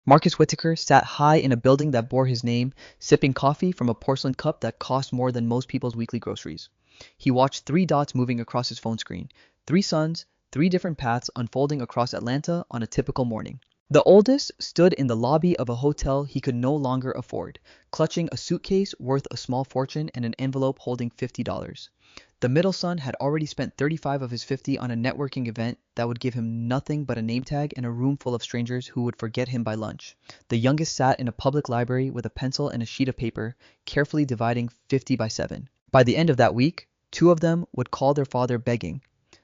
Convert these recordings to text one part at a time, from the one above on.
Marcus Whitaker sat high in a building that bore his name, sipping coffee from a porcelain cup that cost more than most people's weekly groceries. He watched three dots moving across his phone screen, three suns, three different paths unfolding across Atlanta on a typical morning. The oldest stood in the lobby of a hotel he could no longer afford, clutching a suitcase worth a small fortune and an envelope holding $50. The middle son had already spent 35 of his 50 on a networking event that would give him nothing but a name tag and a room full of strangers who would forget him by lunch. The youngest sat in a public library with a pencil and a sheet of paper, carefully dividing 50 by 7. By the end of that week, two of them would call their father begging.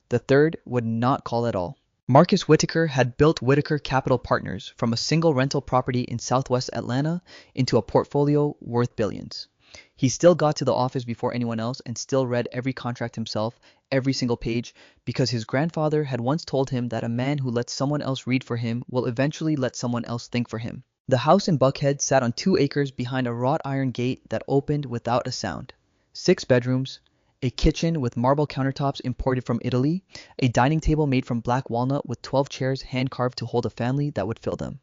The third would not call at all. Marcus Whitaker had built Whitaker Capital Partners from a single rental property in southwest Atlanta into a portfolio worth billions. He still got to the office before anyone else and still read every contract himself, every single page, because his grandfather had once told him that a man who lets someone else read for him will eventually let someone else think for him. The house in Buckhead sat on 2 acres behind a wrought iron gate that opened without a sound. 6 bedrooms, a kitchen with marble countertops imported from Italy, a dining table made from black walnut with 12 chairs hand-carved to hold a family that would fill them.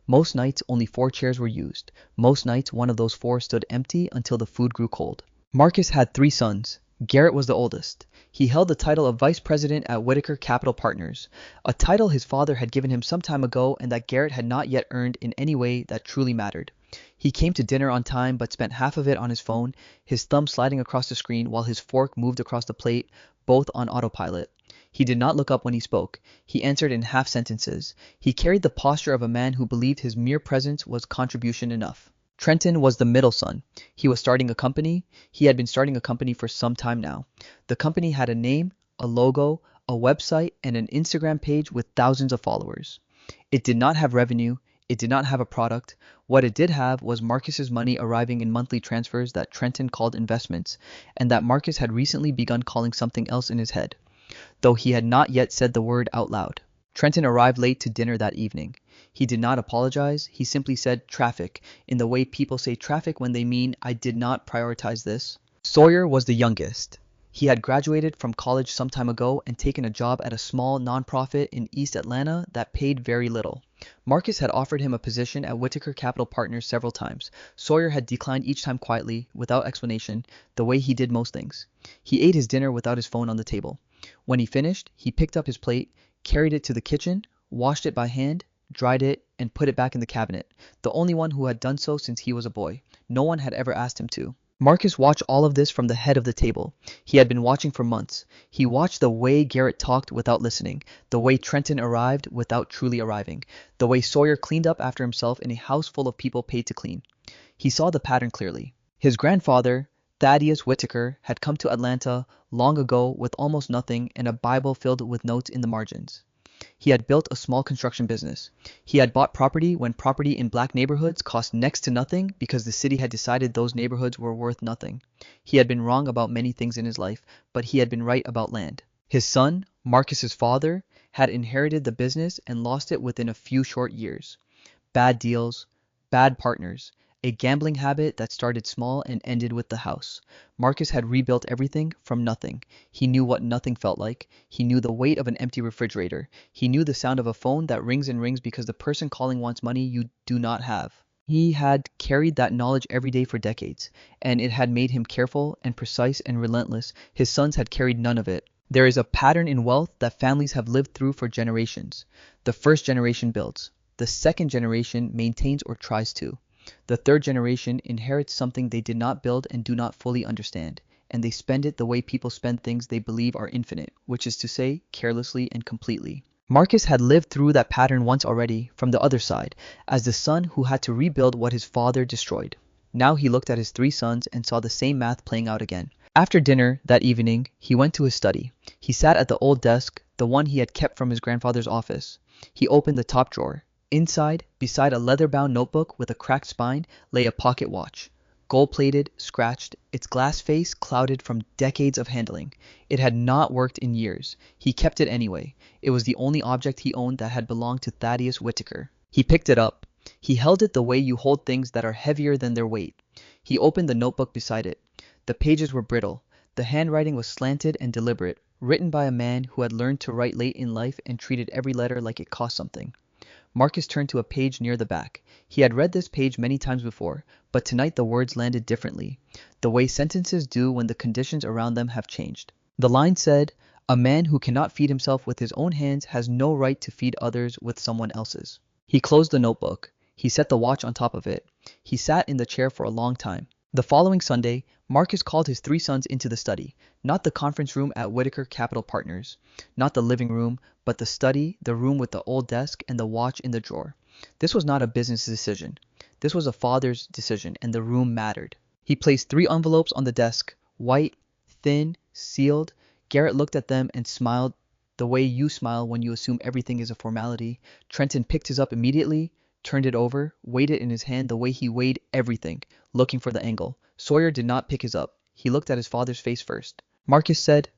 Most nights, only 4 chairs were used. Most nights, one of those 4 stood empty until the food grew cold. Marcus had 3 sons. Garrett was the oldest. He held the title of vice president at Whitaker Capital Partners, a title his father had given him some time ago and that Garrett had not yet earned in any way that truly mattered. He came to dinner on time but spent half of it on his phone, his thumb sliding across the screen while his fork moved across the plate, both on autopilot. He did not look up when he spoke. He answered in half sentences. He carried the posture of a man who believed his mere presence was contribution enough. Trenton was the middle son. He was starting a company. He had been starting a company for some time now. The company had a name, a logo, a website, and an Instagram page with thousands of followers. It did not have revenue. It did not have a product. What it did have was Marcus's money arriving in monthly transfers that Trenton called investments, and that Marcus had recently begun calling something else in his head, though he had not yet said the word out loud. Trenton arrived late to dinner that evening. He did not apologize. He simply said traffic, in the way people say traffic when they mean I did not prioritize this. Sawyer was the youngest. He had graduated from college some time ago and taken a job at a small nonprofit in East Atlanta that paid very little. Marcus had offered him a position at Whitaker Capital Partners several times. Sawyer had declined each time quietly, without explanation, the way he did most things. He ate his dinner without his phone on the table. When he finished, he picked up his plate, carried it to the kitchen, washed it by hand, dried it, and put it back in the cabinet, the only one who had done so since he was a boy. No one had ever asked him to. Marcus watched all of this from the head of the table. He had been watching for months. He watched the way Garrett talked without listening, the way Trenton arrived without truly arriving, the way Sawyer cleaned up after himself in a house full of people paid to clean. He saw the pattern clearly. His grandfather, Thaddeus Whitaker, had come to Atlanta long ago with almost nothing and a Bible filled with notes in the margins. He had built a small construction business. He had bought property when property in black neighborhoods cost next to nothing because the city had decided those neighborhoods were worth nothing. He had been wrong about many things in his life, but he had been right about land. His son, Marcus's father, had inherited the business and lost it within a few short years. Bad deals, bad partners, a gambling habit that started small and ended with the house. Marcus had rebuilt everything from nothing. He knew what nothing felt like. He knew the weight of an empty refrigerator. He knew the sound of a phone that rings and rings because the person calling wants money you do not have. He had carried that knowledge every day for decades, and it had made him careful and precise and relentless. His sons had carried none of it. There is a pattern in wealth that families have lived through for generations. The first generation builds. The second generation maintains or tries to. The third generation inherits something they did not build and do not fully understand, and they spend it the way people spend things they believe are infinite, which is to say, carelessly and completely. Marcus had lived through that pattern once already, from the other side, as the son who had to rebuild what his father destroyed. Now he looked at his 3 sons and saw the same math playing out again. After dinner that evening, he went to his study. He sat at the old desk, the one he had kept from his grandfather's office. He opened the top drawer. Inside, beside a leather-bound notebook with a cracked spine, lay a pocket watch. Gold-plated, scratched, its glass face clouded from decades of handling. It had not worked in years. He kept it anyway. It was the only object he owned that had belonged to Thaddeus Whitaker. He picked it up. He held it the way you hold things that are heavier than their weight. He opened the notebook beside it. The pages were brittle. The handwriting was slanted and deliberate, written by a man who had learned to write late in life and treated every letter like it cost something. Marcus turned to a page near the back. He had read this page many times before, but tonight the words landed differently, the way sentences do when the conditions around them have changed. The line said, "A man who cannot feed himself with his own hands has no right to feed others with someone else's." He closed the notebook. He set the watch on top of it. He sat in the chair for a long time. The following Sunday, Marcus called his three sons into the study, not the conference room at Whitaker Capital Partners, not the living room, but the study, the room with the old desk and the watch in the drawer. This was not a business decision. This was a father's decision, and the room mattered. He placed 3 envelopes on the desk, white, thin, sealed. Garrett looked at them and smiled the way you smile when you assume everything is a formality. Trenton picked his up immediately, turned it over, weighed it in his hand the way he weighed everything, looking for the angle. Sawyer did not pick his up. He looked at his father's face first. Marcus said,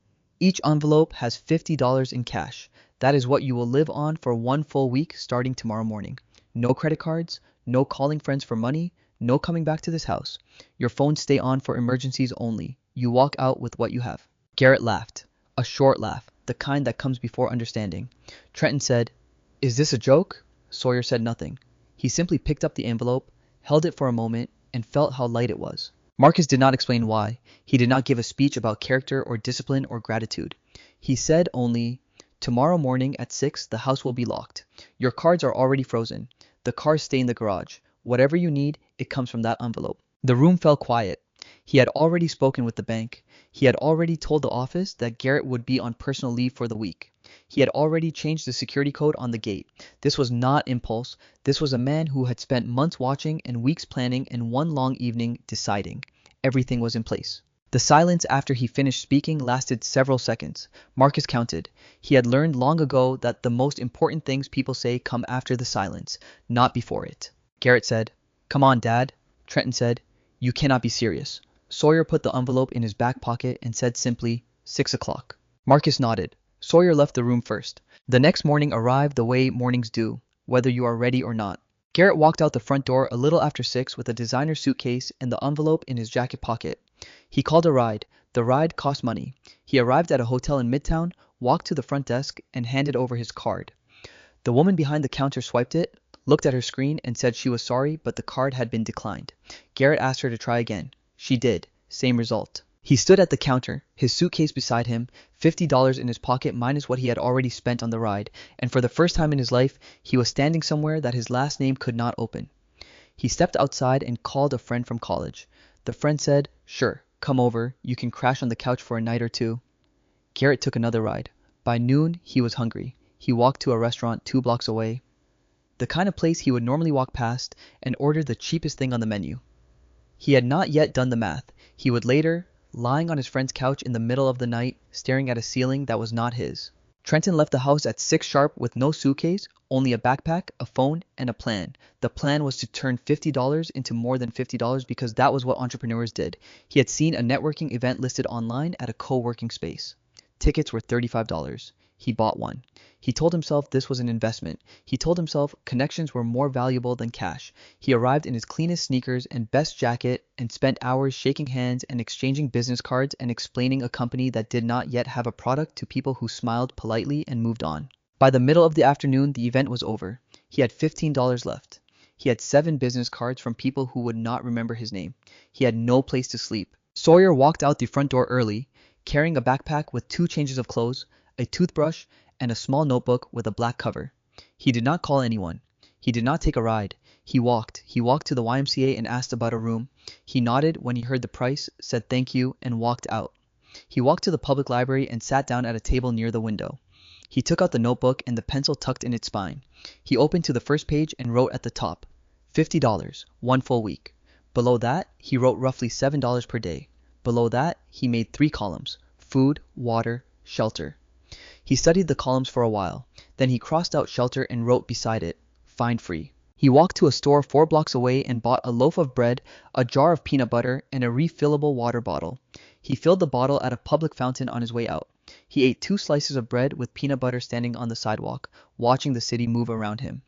"Each envelope has $50 in cash. That is what you will live on for 1 full week starting tomorrow morning. No credit cards, no calling friends for money, no coming back to this house. Your phones stay on for emergencies only. You walk out with what you have." Garrett laughed, a short laugh, the kind that comes before understanding. Trenton said, "Is this a joke?" Sawyer said nothing. He simply picked up the envelope, held it for a moment, and felt how light it was. Marcus did not explain why. He did not give a speech about character or discipline or gratitude. He said only, "Tomorrow morning at 6, the house will be locked. Your cards are already frozen. The cars stay in the garage. Whatever you need, it comes from that envelope." The room fell quiet. He had already spoken with the bank. He had already told the office that Garrett would be on personal leave for the week. He had already changed the security code on the gate. This was not impulse. This was a man who had spent months watching and weeks planning and one long evening deciding. Everything was in place. The silence after he finished speaking lasted several seconds. Marcus counted. He had learned long ago that the most important things people say come after the silence, not before it. Garrett said, "Come on, Dad." Trenton said, "You cannot be serious." Sawyer put the envelope in his back pocket and said simply, 6 o'clock. Marcus nodded. Sawyer left the room first. The next morning arrived the way mornings do, whether you are ready or not. Garrett walked out the front door a little after 6 with a designer suitcase and the envelope in his jacket pocket. He called a ride. The ride cost money. He arrived at a hotel in Midtown, walked to the front desk, and handed over his card. The woman behind the counter swiped it, looked at her screen, and said she was sorry, but the card had been declined. Garrett asked her to try again. She did. Same result. He stood at the counter, his suitcase beside him, $50 in his pocket minus what he had already spent on the ride, and for the first time in his life, he was standing somewhere that his last name could not open. He stepped outside and called a friend from college. The friend said, "Sure, come over. You can crash on the couch for a night or 2. Garrett took another ride. By noon, he was hungry. He walked to a restaurant 2 blocks away, the kind of place he would normally walk past, and ordered the cheapest thing on the menu. He had not yet done the math. He would later, lying on his friend's couch in the middle of the night, staring at a ceiling that was not his. Trenton left the house at 6 sharp with no suitcase, only a backpack, a phone, and a plan. The plan was to turn $50 into more than $50 because that was what entrepreneurs did. He had seen a networking event listed online at a co-working space. Tickets were $35. He bought one. He told himself this was an investment. He told himself connections were more valuable than cash. He arrived in his cleanest sneakers and best jacket and spent hours shaking hands and exchanging business cards and explaining a company that did not yet have a product to people who smiled politely and moved on. By the middle of the afternoon, the event was over. He had $15 left. He had 7 business cards from people who would not remember his name. He had no place to sleep. Sawyer walked out the front door early, carrying a backpack with 2 changes of clothes, a toothbrush, and a small notebook with a black cover. He did not call anyone. He did not take a ride. He walked. He walked to the YMCA and asked about a room. He nodded when he heard the price, said thank you, and walked out. He walked to the public library and sat down at a table near the window. He took out the notebook and the pencil tucked in its spine. He opened to the first page and wrote at the top, $50, 1 full week. Below that, he wrote roughly $7 per day. Below that, he made 3 columns, food, water, shelter. He studied the columns for a while. Then he crossed out shelter and wrote beside it, fine free. He walked to a store 4 blocks away and bought a loaf of bread, a jar of peanut butter, and a refillable water bottle. He filled the bottle at a public fountain on his way out. He ate 2 slices of bread with peanut butter standing on the sidewalk, watching the city move around him.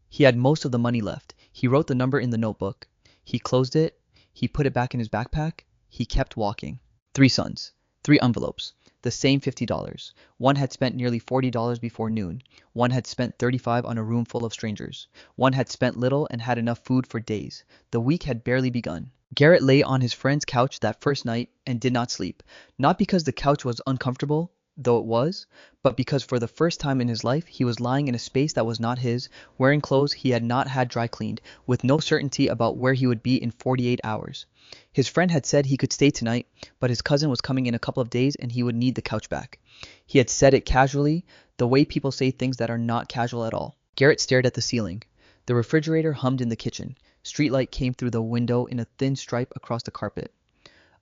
He had most of the money left. He wrote the number in the notebook. He closed it. He put it back in his backpack. He kept walking. 3 sons. 3 envelopes. the same $50. One had spent nearly $40 before noon. One had spent $35 on a room full of strangers. One had spent little and had enough food for days. The week had barely begun. Garrett lay on his friend's couch that first night and did not sleep, not because the couch was uncomfortable, though it was, but because for the first time in his life he was lying in a space that was not his, wearing clothes he had not had dry cleaned, with no certainty about where he would be in 48 hours. His friend had said he could stay tonight, but his cousin was coming in a couple of days and he would need the couch back. He had said it casually, the way people say things that are not casual at all. Garrett stared at the ceiling. The refrigerator hummed in the kitchen. Streetlight came through the window in a thin stripe across the carpet.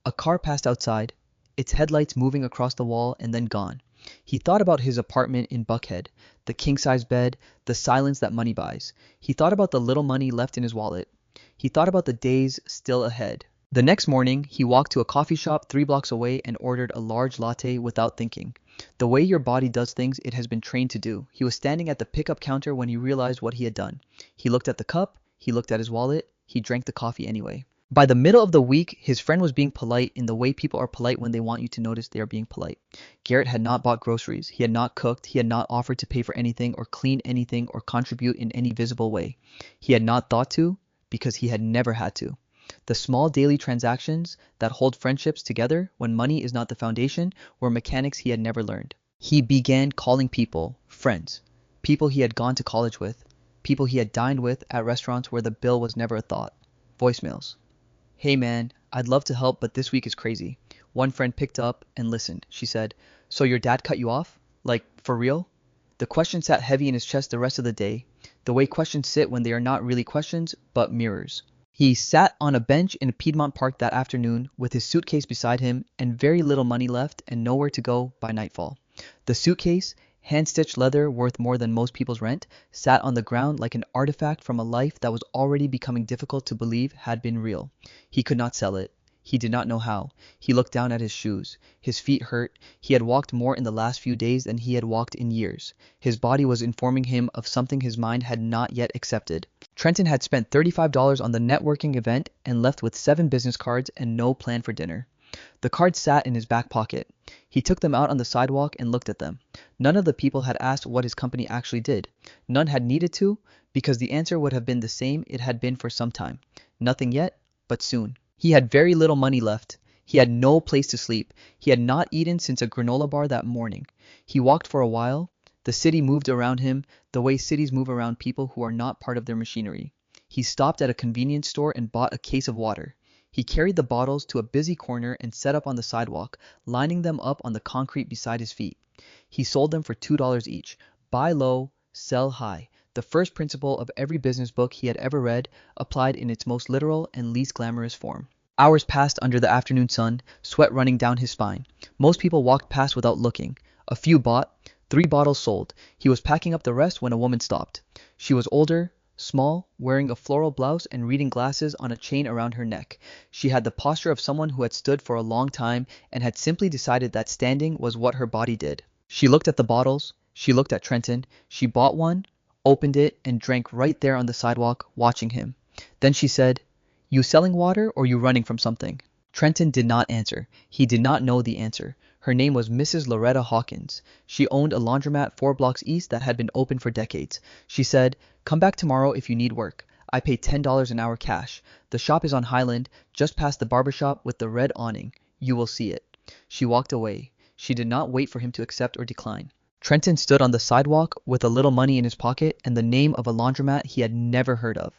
A car passed outside, its headlights moving across the wall and then gone. He thought about his apartment in Buckhead, the king-size bed, the silence that money buys. He thought about the little money left in his wallet. He thought about the days still ahead. The next morning, he walked to a coffee shop 3 blocks away and ordered a large latte without thinking. The way your body does things it has been trained to do. He was standing at the pickup counter when he realized what he had done. He looked at the cup, he looked at his wallet, he drank the coffee anyway. By the middle of the week, his friend was being polite in the way people are polite when they want you to notice they are being polite. Garrett had not bought groceries, he had not cooked, he had not offered to pay for anything or clean anything or contribute in any visible way. He had not thought to, because he had never had to. The small daily transactions that hold friendships together when money is not the foundation were mechanics he had never learned. He began calling people friends, people he had gone to college with, people he had dined with at restaurants where the bill was never a thought. Voicemails. Hey man, I'd love to help, but this week is crazy. One friend picked up and listened. She said, so your dad cut you off? Like, for real? The question sat heavy in his chest the rest of the day, the way questions sit when they are not really questions, but mirrors. He sat on a bench in a Piedmont park that afternoon with his suitcase beside him and very little money left and nowhere to go by nightfall. The suitcase, hand-stitched leather worth more than most people's rent, sat on the ground like an artifact from a life that was already becoming difficult to believe had been real. He could not sell it. He did not know how. He looked down at his shoes. His feet hurt. He had walked more in the last few days than he had walked in years. His body was informing him of something his mind had not yet accepted. Trenton had spent $35 on the networking event and left with 7 business cards and no plan for dinner. The cards sat in his back pocket. He took them out on the sidewalk and looked at them. None of the people had asked what his company actually did. None had needed to, because the answer would have been the same it had been for some time. Nothing yet, but soon. He had very little money left. He had no place to sleep. He had not eaten since a granola bar that morning. He walked for a while. The city moved around him, the way cities move around people who are not part of their machinery. He stopped at a convenience store and bought a case of water. He carried the bottles to a busy corner and set up on the sidewalk, lining them up on the concrete beside his feet. He sold them for $2 each. Buy low, sell high. The first principle of every business book he had ever read, applied in its most literal and least glamorous form. Hours passed under the afternoon sun, sweat running down his spine. Most people walked past without looking. A few bought. 3 bottles sold. He was packing up the rest when a woman stopped. She was older, small, wearing a floral blouse and reading glasses on a chain around her neck. She had the posture of someone who had stood for a long time and had simply decided that standing was what her body did. She looked at the bottles. She looked at Trenton. She bought one, opened it, and drank right there on the sidewalk, watching him. Then she said, "You selling water or you running from something?" Trenton did not answer. He did not know the answer. Her name was Mrs. Loretta Hawkins. She owned a laundromat 4 blocks east that had been open for decades. She said, "Come back tomorrow if you need work. I pay $10 an hour cash. The shop is on Highland, just past the barbershop with the red awning. You will see it." She walked away. She did not wait for him to accept or decline. Trenton stood on the sidewalk with a little money in his pocket and the name of a laundromat he had never heard of.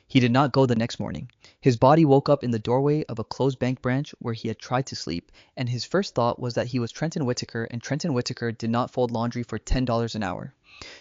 He did not go the next morning. His body woke up in the doorway of a closed bank branch where he had tried to sleep, and his first thought was that he was Trenton Whitaker, and Trenton Whitaker did not fold laundry for $10 an hour.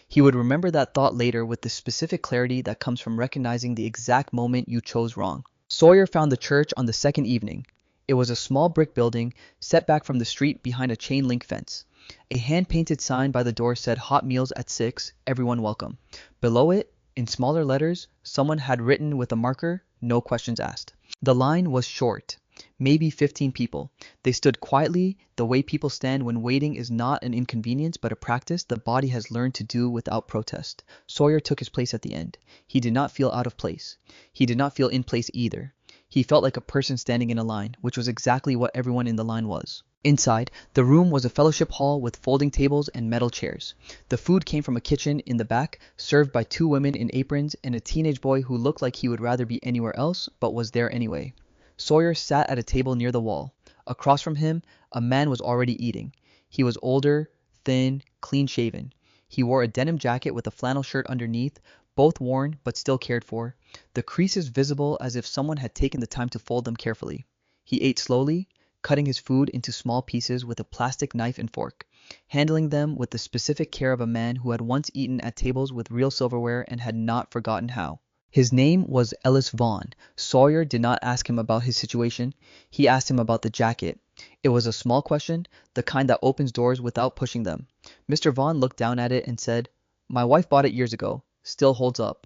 He would remember that thought later with the specific clarity that comes from recognizing the exact moment you chose wrong. Sawyer found the church on the second evening. It was a small brick building set back from the street behind a chain-link fence. A hand-painted sign by the door said "Hot meals at 6, everyone welcome." Below it, in smaller letters, someone had written with a marker, "No questions asked." The line was short, maybe 15 people. They stood quietly, the way people stand when waiting is not an inconvenience but a practice the body has learned to do without protest. Sawyer took his place at the end. He did not feel out of place. He did not feel in place either. He felt like a person standing in a line, which was exactly what everyone in the line was. Inside, the room was a fellowship hall with folding tables and metal chairs. The food came from a kitchen in the back, served by two women in aprons and a teenage boy who looked like he would rather be anywhere else, but was there anyway. Sawyer sat at a table near the wall. Across from him, a man was already eating. He was older, thin, clean-shaven. He wore a denim jacket with a flannel shirt underneath, both worn but still cared for, the creases visible as if someone had taken the time to fold them carefully. He ate slowly, cutting his food into small pieces with a plastic knife and fork, handling them with the specific care of a man who had once eaten at tables with real silverware and had not forgotten how. His name was Ellis Vaughn. Sawyer did not ask him about his situation. He asked him about the jacket. It was a small question, the kind that opens doors without pushing them. Mr. Vaughn looked down at it and said, "My wife bought it years ago. Still holds up."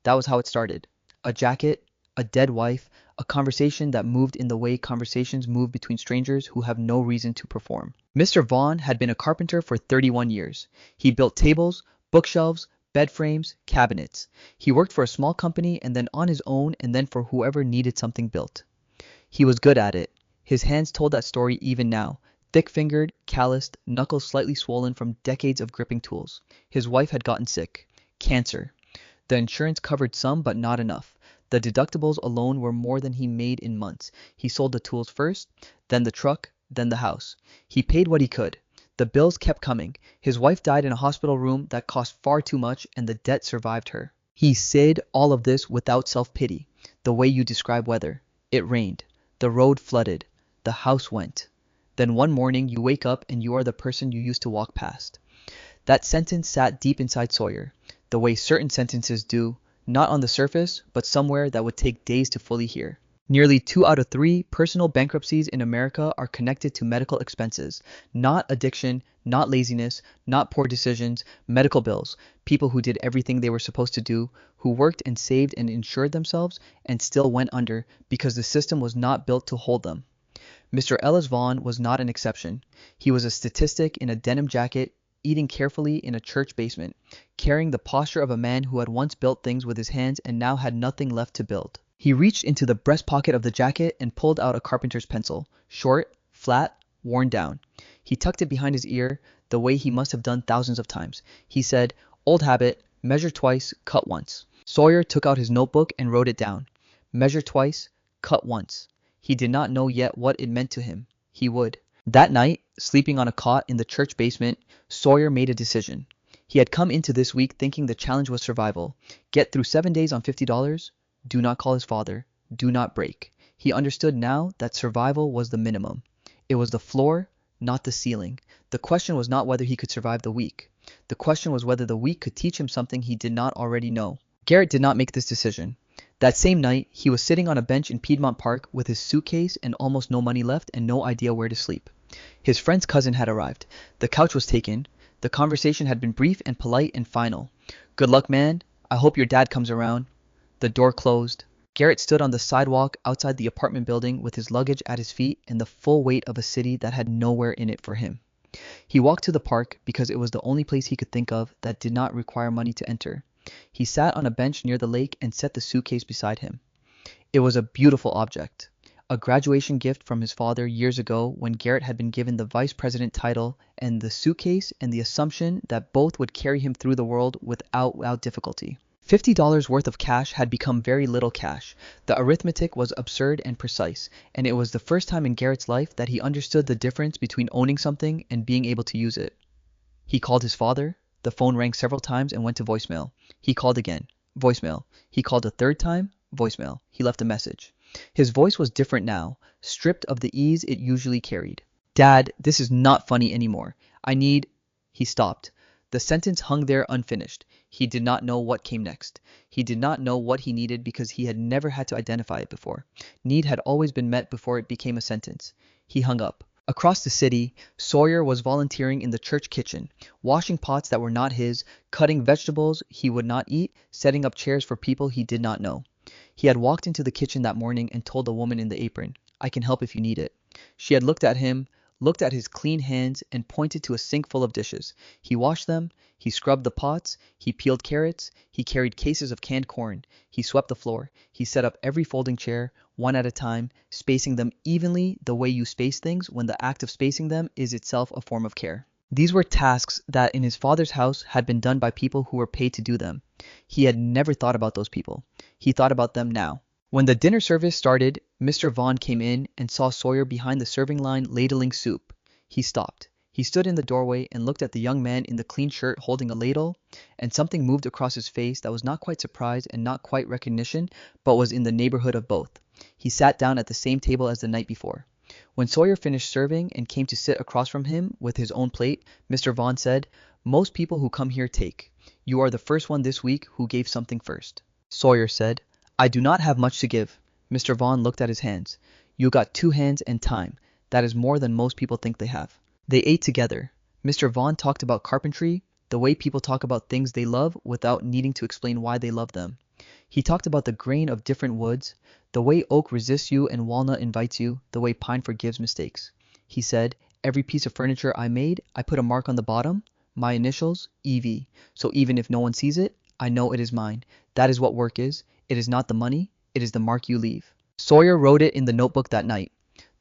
That was how it started. A jacket, a dead wife, a conversation that moved in the way conversations move between strangers who have no reason to perform. Mr. Vaughn had been a carpenter for 31 years. He built tables, bookshelves, bed frames, cabinets. He worked for a small company and then on his own and then for whoever needed something built. He was good at it. His hands told that story even now, thick-fingered, calloused, knuckles slightly swollen from decades of gripping tools. His wife had gotten sick. Cancer. The insurance covered some, but not enough. The deductibles alone were more than he made in months. He sold the tools first, then the truck, then the house. He paid what he could. The bills kept coming. His wife died in a hospital room that cost far too much, and the debt survived her. He said all of this without self-pity, the way you describe weather. It rained. The road flooded. The house went. Then one morning you wake up and you are the person you used to walk past. That sentence sat deep inside Sawyer, the way certain sentences do, not on the surface, but somewhere that would take days to fully hear. Nearly 2 out of 3 personal bankruptcies in America are connected to medical expenses, not addiction, not laziness, not poor decisions, medical bills, people who did everything they were supposed to do, who worked and saved and insured themselves and still went under because the system was not built to hold them. Mr. Ellis Vaughn was not an exception. He was a statistic in a denim jacket, eating carefully in a church basement, carrying the posture of a man who had once built things with his hands and now had nothing left to build. He reached into the breast pocket of the jacket and pulled out a carpenter's pencil, short, flat, worn down. He tucked it behind his ear, the way he must have done thousands of times. He said, "Old habit, measure twice, cut once." Sawyer took out his notebook and wrote it down. Measure twice, cut once. He did not know yet what it meant to him. He would. That night, sleeping on a cot in the church basement, Sawyer made a decision. He had come into this week thinking the challenge was survival. Get through 7 days on $50. Do not call his father. Do not break. He understood now that survival was the minimum. It was the floor, not the ceiling. The question was not whether he could survive the week. The question was whether the week could teach him something he did not already know. Garrett did not make this decision. That same night, he was sitting on a bench in Piedmont Park with his suitcase and almost no money left and no idea where to sleep. His friend's cousin had arrived. The couch was taken. The conversation had been brief and polite and final. "Good luck, man. I hope your dad comes around." The door closed. Garrett stood on the sidewalk outside the apartment building with his luggage at his feet and the full weight of a city that had nowhere in it for him. He walked to the park because it was the only place he could think of that did not require money to enter. He sat on a bench near the lake and set the suitcase beside him. It was a beautiful object. A graduation gift from his father years ago when Garrett had been given the vice president title, and the suitcase and the assumption that both would carry him through the world without difficulty. $50 worth of cash had become very little cash. The arithmetic was absurd and precise, and it was the first time in Garrett's life that he understood the difference between owning something and being able to use it. He called his father. The phone rang several times and went to voicemail. He called again. Voicemail. He called a third time. Voicemail. He left a message. His voice was different now, stripped of the ease it usually carried. "Dad, this is not funny anymore. I need..." He stopped. The sentence hung there unfinished. He did not know what came next. He did not know what he needed because he had never had to identify it before. Need had always been met before it became a sentence. He hung up. Across the city, Sawyer was volunteering in the church kitchen, washing pots that were not his, cutting vegetables he would not eat, setting up chairs for people he did not know. He had walked into the kitchen that morning and told the woman in the apron, "I can help if you need it." She had looked at him looked at his clean hands, and pointed to a sink full of dishes. He washed them, he scrubbed the pots, he peeled carrots, he carried cases of canned corn, he swept the floor, he set up every folding chair, one at a time, spacing them evenly the way you space things when the act of spacing them is itself a form of care. These were tasks that in his father's house had been done by people who were paid to do them. He had never thought about those people. He thought about them now. When the dinner service started, Mr. Vaughn came in and saw Sawyer behind the serving line ladling soup. He stopped. He stood in the doorway and looked at the young man in the clean shirt holding a ladle, and something moved across his face that was not quite surprise and not quite recognition, but was in the neighborhood of both. He sat down at the same table as the night before. When Sawyer finished serving and came to sit across from him with his own plate, Mr. Vaughn said, "Most people who come here take. You are the first one this week who gave something first." Sawyer said, "I do not have much to give." Mr. Vaughn looked at his hands. "You got 2 hands and time. That is more than most people think they have." They ate together. Mr. Vaughn talked about carpentry, the way people talk about things they love without needing to explain why they love them. He talked about the grain of different woods, the way oak resists you and walnut invites you, the way pine forgives mistakes. He said, "Every piece of furniture I made, I put a mark on the bottom, my initials, EV. So even if no one sees it, I know it is mine. That is what work is. It is not the money, it is the mark you leave." Sawyer wrote it in the notebook that night.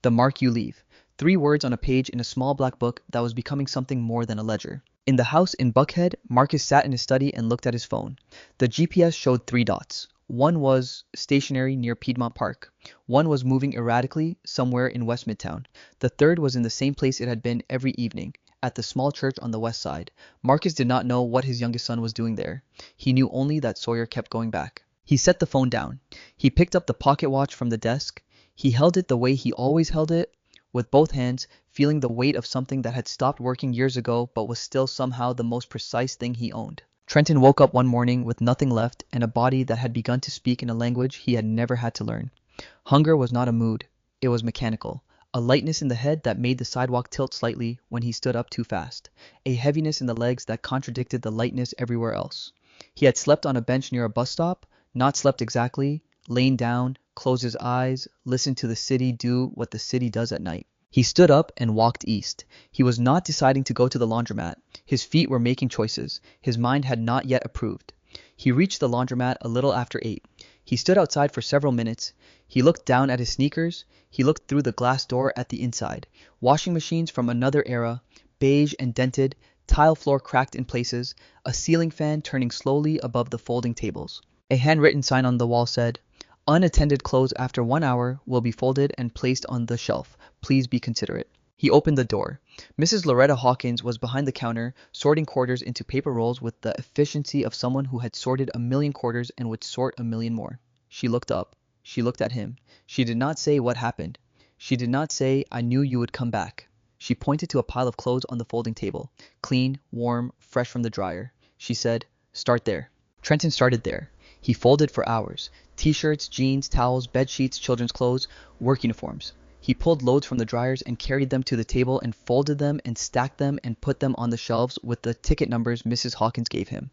The mark you leave. 3 words on a page in a small black book that was becoming something more than a ledger. In the house in Buckhead, Marcus sat in his study and looked at his phone. The GPS showed 3 dots. One was stationary near Piedmont Park. One was moving erratically somewhere in West Midtown. The third was in the same place it had been every evening, at the small church on the west side. Marcus did not know what his youngest son was doing there. He knew only that Sawyer kept going back. He set the phone down. He picked up the pocket watch from the desk. He held it the way he always held it, with both hands, feeling the weight of something that had stopped working years ago but was still somehow the most precise thing he owned. Trenton woke up one morning with nothing left and a body that had begun to speak in a language he had never had to learn. Hunger was not a mood. It was mechanical. A lightness in the head that made the sidewalk tilt slightly when he stood up too fast. A heaviness in the legs that contradicted the lightness everywhere else. He had slept on a bench near a bus stop, not slept exactly, lain down, closed his eyes, listened to the city do what the city does at night. He stood up and walked east. He was not deciding to go to the laundromat. His feet were making choices. His mind had not yet approved. He reached the laundromat a little after 8. He stood outside for several minutes. He looked down at his sneakers. He looked through the glass door at the inside. Washing machines from another era, beige and dented, tile floor cracked in places, a ceiling fan turning slowly above the folding tables. A handwritten sign on the wall said, "Unattended clothes after 1 hour will be folded and placed on the shelf. Please be considerate." He opened the door. Mrs. Loretta Hawkins was behind the counter, sorting quarters into paper rolls with the efficiency of someone who had sorted 1,000,000 quarters and would sort 1,000,000 more. She looked up. She looked at him. She did not say what happened. She did not say, "I knew you would come back." She pointed to a pile of clothes on the folding table, clean, warm, fresh from the dryer. She said, "Start there." Trenton started there. He folded for hours. T-shirts, jeans, towels, bed sheets, children's clothes, work uniforms. He pulled loads from the dryers and carried them to the table and folded them and stacked them and put them on the shelves with the ticket numbers Mrs. Hawkins gave him.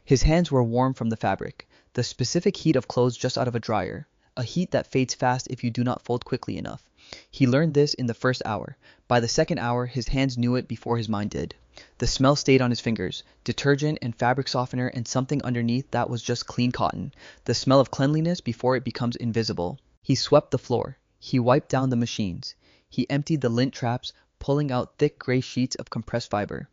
His hands were warm from the fabric, the specific heat of clothes just out of a dryer, a heat that fades fast if you do not fold quickly enough. He learned this in the first hour. By the second hour, his hands knew it before his mind did. The smell stayed on his fingers, detergent and fabric softener and something underneath that was just clean cotton, the smell of cleanliness before it becomes invisible. He swept the floor. He wiped down the machines. He emptied the lint traps, pulling out thick gray sheets of compressed fiber.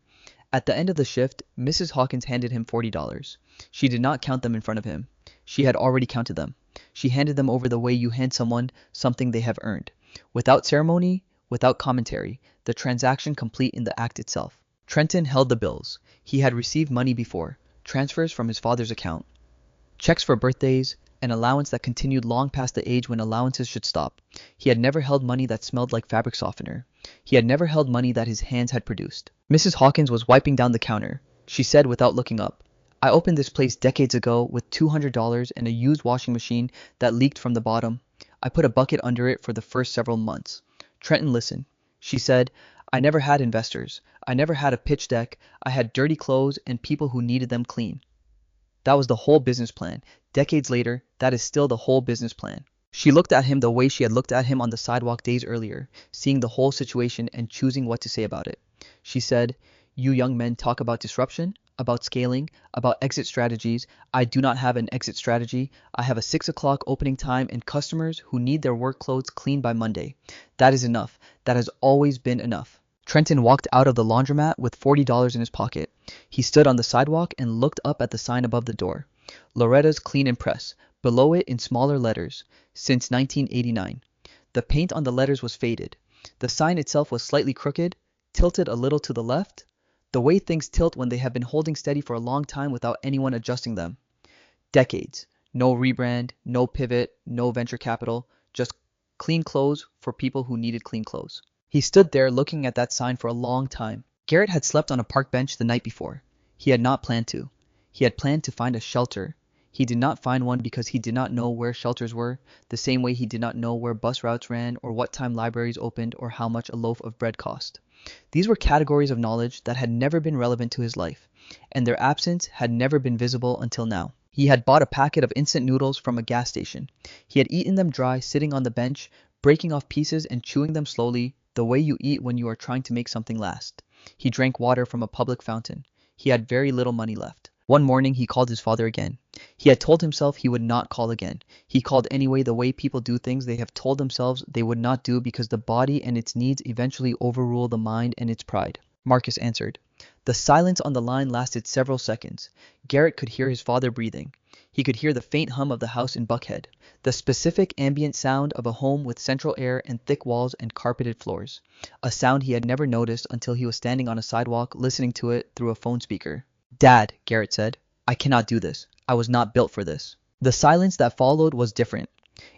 At the end of the shift, Mrs. Hawkins handed him $40. She did not count them in front of him. She had already counted them. She handed them over the way you hand someone something they have earned. Without ceremony, without commentary, the transaction complete in the act itself. Trenton held the bills. He had received money before, transfers from his father's account, checks for birthdays, an allowance that continued long past the age when allowances should stop. He had never held money that smelled like fabric softener. He had never held money that his hands had produced. Mrs. Hawkins was wiping down the counter. She said without looking up, "I opened this place decades ago with $200 and a used washing machine that leaked from the bottom. I put a bucket under it for the first several months." Trenton listened. She said, "I never had investors. I never had a pitch deck. I had dirty clothes and people who needed them clean." That was the whole business plan. Decades later, that is still the whole business plan. She looked at him the way she had looked at him on the sidewalk days earlier, seeing the whole situation and choosing what to say about it. She said, "You young men talk about disruption, about scaling, about exit strategies. I do not have an exit strategy. I have a 6 o'clock opening time and customers who need their work clothes cleaned by Monday. That is enough. That has always been enough." Trenton walked out of the laundromat with $40 in his pocket. He stood on the sidewalk and looked up at the sign above the door. Loretta's Clean and Press. Below it in smaller letters, since 1989. The paint on the letters was faded. The sign itself was slightly crooked, tilted a little to the left, the way things tilt when they have been holding steady for a long time without anyone adjusting them. Decades. No rebrand, no pivot, no venture capital, just clean clothes for people who needed clean clothes. He stood there looking at that sign for a long time. Garrett had slept on a park bench the night before. He had not planned to. He had planned to find a shelter. He did not find one because he did not know where shelters were, the same way he did not know where bus routes ran or what time libraries opened or how much a loaf of bread cost. These were categories of knowledge that had never been relevant to his life, and their absence had never been visible until now. He had bought a packet of instant noodles from a gas station. He had eaten them dry, sitting on the bench, breaking off pieces and chewing them slowly, the way you eat when you are trying to make something last. He drank water from a public fountain. He had very little money left. One morning he called his father again. He had told himself he would not call again. He called anyway the way people do things they have told themselves they would not do because the body and its needs eventually overrule the mind and its pride. Marcus answered. The silence on the line lasted several seconds. Garrett could hear his father breathing. He could hear the faint hum of the house in Buckhead, the specific ambient sound of a home with central air and thick walls and carpeted floors, a sound he had never noticed until he was standing on a sidewalk listening to it through a phone speaker. "Dad," Garrett said, "I cannot do this. I was not built for this." The silence that followed was different.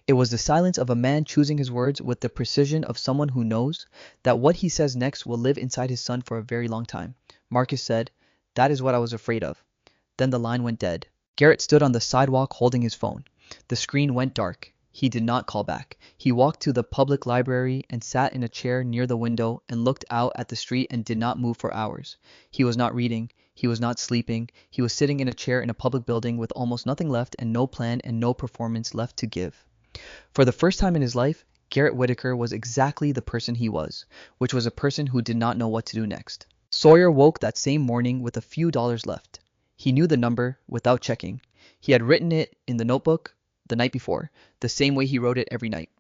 It was the silence of a man choosing his words with the precision of someone who knows that what he says next will live inside his son for a very long time. Marcus said, "That is what I was afraid of." Then the line went dead. Garrett stood on the sidewalk holding his phone. The screen went dark. He did not call back. He walked to the public library and sat in a chair near the window and looked out at the street and did not move for hours. He was not reading. He was not sleeping. He was sitting in a chair in a public building with almost nothing left and no plan and no performance left to give. For the first time in his life, Garrett Whitaker was exactly the person he was, which was a person who did not know what to do next. Sawyer woke that same morning with a few dollars left. He knew the number without checking. He had written it in the notebook the night before, the same way he wrote it every night.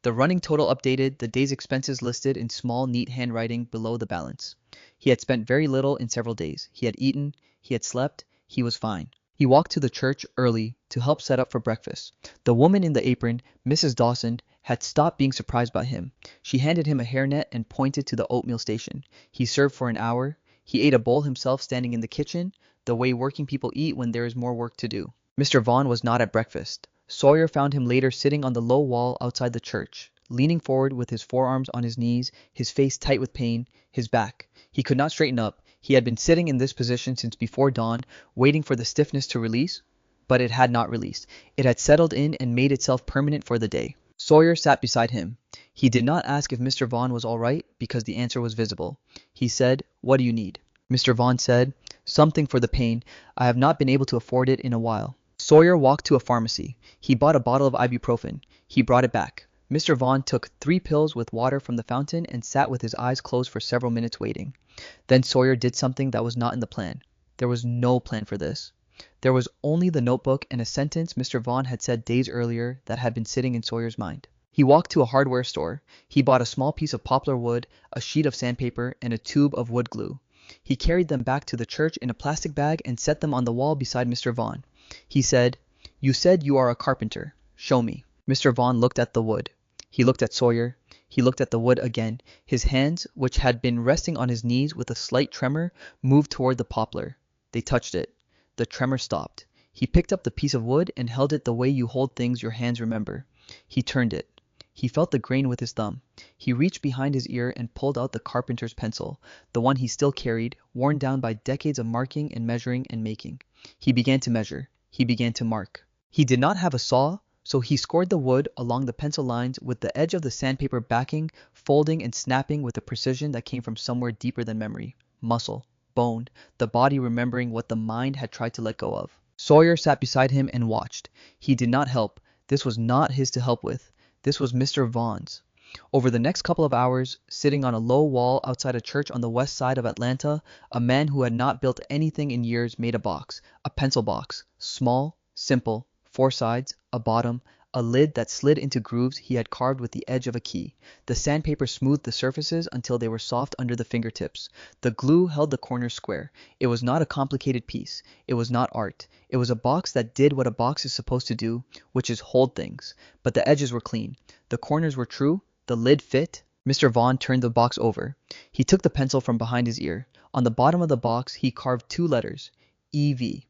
The running total updated, the day's expenses listed in small, neat handwriting below the balance. He had spent very little in several days. He had eaten, he had slept, he was fine. He walked to the church early to help set up for breakfast. The woman in the apron, Mrs. Dawson, had stopped being surprised by him. She handed him a hairnet and pointed to the oatmeal station. He served for an hour. He ate a bowl himself standing in the kitchen, the way working people eat when there is more work to do. Mr. Vaughn was not at breakfast. Sawyer found him later sitting on the low wall outside the church, leaning forward with his forearms on his knees, his face tight with pain, his back. He could not straighten up. He had been sitting in this position since before dawn, waiting for the stiffness to release, but it had not released. It had settled in and made itself permanent for the day. Sawyer sat beside him. He did not ask if Mr. Vaughn was all right because the answer was visible. He said, "What do you need?" Mr. Vaughn said, "Something for the pain. I have not been able to afford it in a while." Sawyer walked to a pharmacy. He bought a bottle of ibuprofen. He brought it back. Mr. Vaughn took 3 pills with water from the fountain and sat with his eyes closed for several minutes waiting. Then Sawyer did something that was not in the plan. There was no plan for this. There was only the notebook and a sentence Mr. Vaughn had said days earlier that had been sitting in Sawyer's mind. He walked to a hardware store. He bought a small piece of poplar wood, a sheet of sandpaper, and a tube of wood glue. He carried them back to the church in a plastic bag and set them on the wall beside Mr. Vaughn. He said, "You said you are a carpenter. Show me." Mr. Vaughn looked at the wood. He looked at Sawyer. He looked at the wood again. His hands, which had been resting on his knees with a slight tremor, moved toward the poplar. They touched it. The tremor stopped. He picked up the piece of wood and held it the way you hold things your hands remember. He turned it. He felt the grain with his thumb. He reached behind his ear and pulled out the carpenter's pencil, the one he still carried, worn down by decades of marking and measuring and making. He began to measure. He began to mark. He did not have a saw, so he scored the wood along the pencil lines with the edge of the sandpaper backing, folding and snapping with a precision that came from somewhere deeper than memory. Muscle, bone, the body remembering what the mind had tried to let go of. Sawyer sat beside him and watched. He did not help. This was not his to help with. This was Mr. Vaughn's. Over the next couple of hours, sitting on a low wall outside a church on the west side of Atlanta, a man who had not built anything in years made a box, a pencil box, small, simple, four sides, a bottom, a lid that slid into grooves he had carved with the edge of a key. The sandpaper smoothed the surfaces until they were soft under the fingertips. The glue held the corners square. It was not a complicated piece. It was not art. It was a box that did what a box is supposed to do, which is hold things. But the edges were clean. The corners were true. The lid fit. Mr. Vaughn turned the box over. He took the pencil from behind his ear. On the bottom of the box, he carved two letters, EV.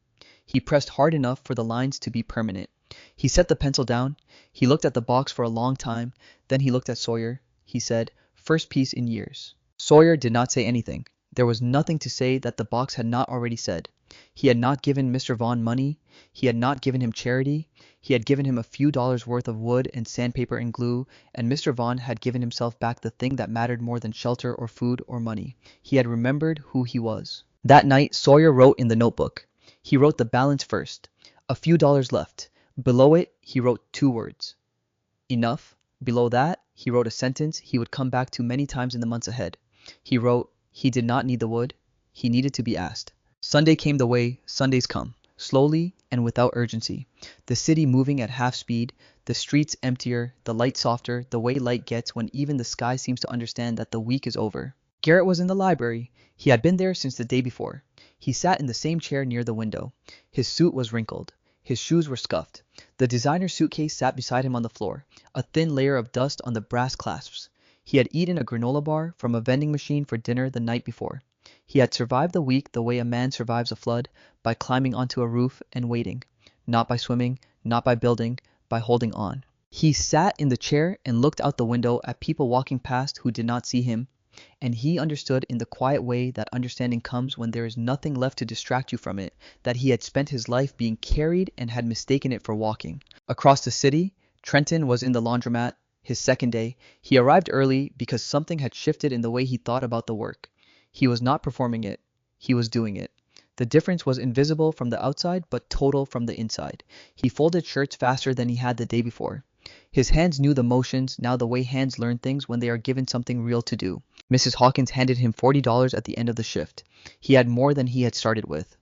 He pressed hard enough for the lines to be permanent. He set the pencil down. He looked at the box for a long time. Then he looked at Sawyer. He said, "First piece in years." Sawyer did not say anything. There was nothing to say that the box had not already said. He had not given Mr. Vaughn money. He had not given him charity. He had given him a few dollars worth of wood and sandpaper and glue, and Mr. Vaughn had given himself back the thing that mattered more than shelter or food or money. He had remembered who he was. That night, Sawyer wrote in the notebook. He wrote the balance first. A few dollars left. Below it, he wrote two words. Enough. Below that, he wrote a sentence he would come back to many times in the months ahead. He wrote, he did not need the wood. He needed to be asked. Sunday came the way Sundays come, slowly and without urgency. The city moving at half speed, the streets emptier, the light softer, the way light gets when even the sky seems to understand that the week is over. Garrett was in the library. He had been there since the day before. He sat in the same chair near the window. His suit was wrinkled. His shoes were scuffed. The designer suitcase sat beside him on the floor, a thin layer of dust on the brass clasps. He had eaten a granola bar from a vending machine for dinner the night before. He had survived the week the way a man survives a flood, by climbing onto a roof and waiting. Not by swimming, not by building, by holding on. He sat in the chair and looked out the window at people walking past who did not see him, and he understood in the quiet way that understanding comes when there is nothing left to distract you from it, that he had spent his life being carried and had mistaken it for walking. Across the city, Trenton was in the laundromat, his second day. He arrived early because something had shifted in the way he thought about the work. He was not performing it, he was doing it. The difference was invisible from the outside, but total from the inside. He folded shirts faster than he had the day before. His hands knew the motions, now the way hands learn things when they are given something real to do. Mrs. Hawkins handed him $40 at the end of the shift. He had more than he had started with.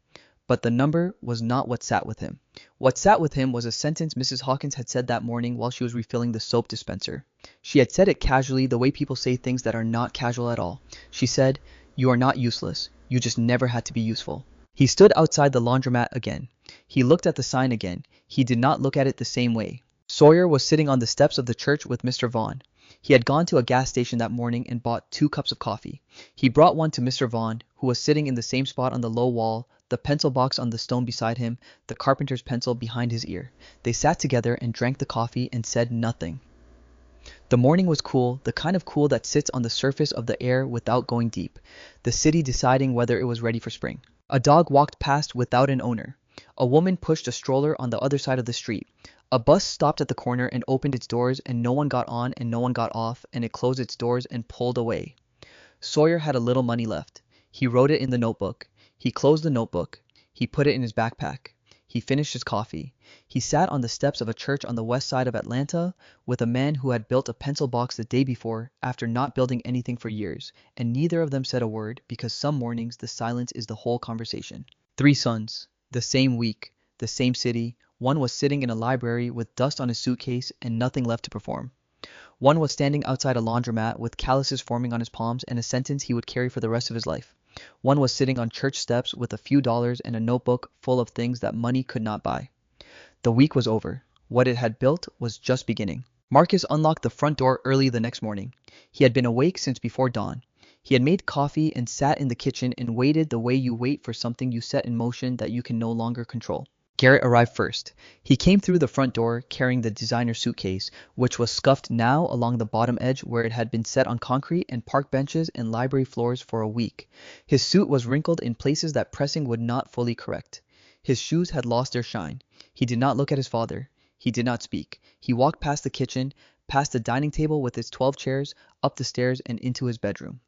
But the number was not what sat with him. What sat with him was a sentence Mrs. Hawkins had said that morning while she was refilling the soap dispenser. She had said it casually, the way people say things that are not casual at all. She said, "You are not useless. You just never had to be useful." He stood outside the laundromat again. He looked at the sign again. He did not look at it the same way. Sawyer was sitting on the steps of the church with Mr. Vaughn. He had gone to a gas station that morning and bought 2 cups of coffee. He brought one to Mr. Vaughn, who was sitting in the same spot on the low wall, the pencil box on the stone beside him, the carpenter's pencil behind his ear. They sat together and drank the coffee and said nothing. The morning was cool, the kind of cool that sits on the surface of the air without going deep, the city deciding whether it was ready for spring. A dog walked past without an owner. A woman pushed a stroller on the other side of the street. A bus stopped at the corner and opened its doors, and no one got on and no one got off, and it closed its doors and pulled away. Sawyer had a little money left. He wrote it in the notebook. He closed the notebook. He put it in his backpack. He finished his coffee. He sat on the steps of a church on the west side of Atlanta with a man who had built a pencil box the day before after not building anything for years, and neither of them said a word because some mornings the silence is the whole conversation. 3 sons, the same week, the same city. One was sitting in a library with dust on his suitcase and nothing left to perform. One was standing outside a laundromat with calluses forming on his palms and a sentence he would carry for the rest of his life. One was sitting on church steps with a few dollars and a notebook full of things that money could not buy. The week was over. What it had built was just beginning. Marcus unlocked the front door early the next morning. He had been awake since before dawn. He had made coffee and sat in the kitchen and waited the way you wait for something you set in motion that you can no longer control. Garrett arrived first. He came through the front door carrying the designer suitcase, which was scuffed now along the bottom edge where it had been set on concrete and park benches and library floors for a week. His suit was wrinkled in places that pressing would not fully correct. His shoes had lost their shine. He did not look at his father. He did not speak. He walked past the kitchen, past the dining table with its 12 chairs, up the stairs and into his bedroom.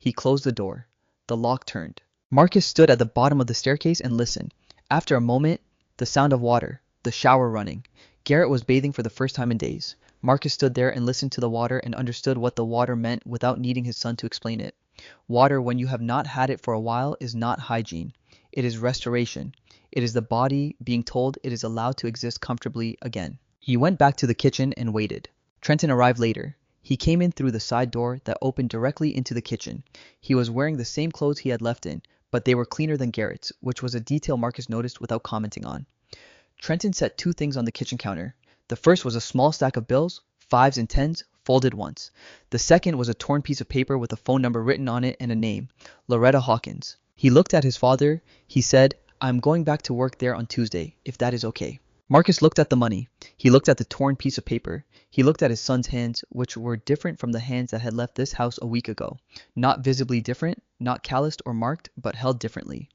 He closed the door. The lock turned. Marcus stood at the bottom of the staircase and listened. After a moment, the sound of water, the shower running. Garrett was bathing for the first time in days. Marcus stood there and listened to the water and understood what the water meant without needing his son to explain it. Water, when you have not had it for a while, is not hygiene. It is restoration. It is the body being told it is allowed to exist comfortably again. He went back to the kitchen and waited. Trenton arrived later. He came in through the side door that opened directly into the kitchen. He was wearing the same clothes he had left in, but they were cleaner than Garrett's, which was a detail Marcus noticed without commenting on. Trenton set two things on the kitchen counter. The first was a small stack of bills, 5s and 10s, folded once. The second was a torn piece of paper with a phone number written on it and a name, Loretta Hawkins. He looked at his father. He said, "I'm going back to work there on Tuesday, if that is okay." Marcus looked at the money. He looked at the torn piece of paper. He looked at his son's hands, which were different from the hands that had left this house a week ago. Not visibly different, not calloused or marked, but held differently.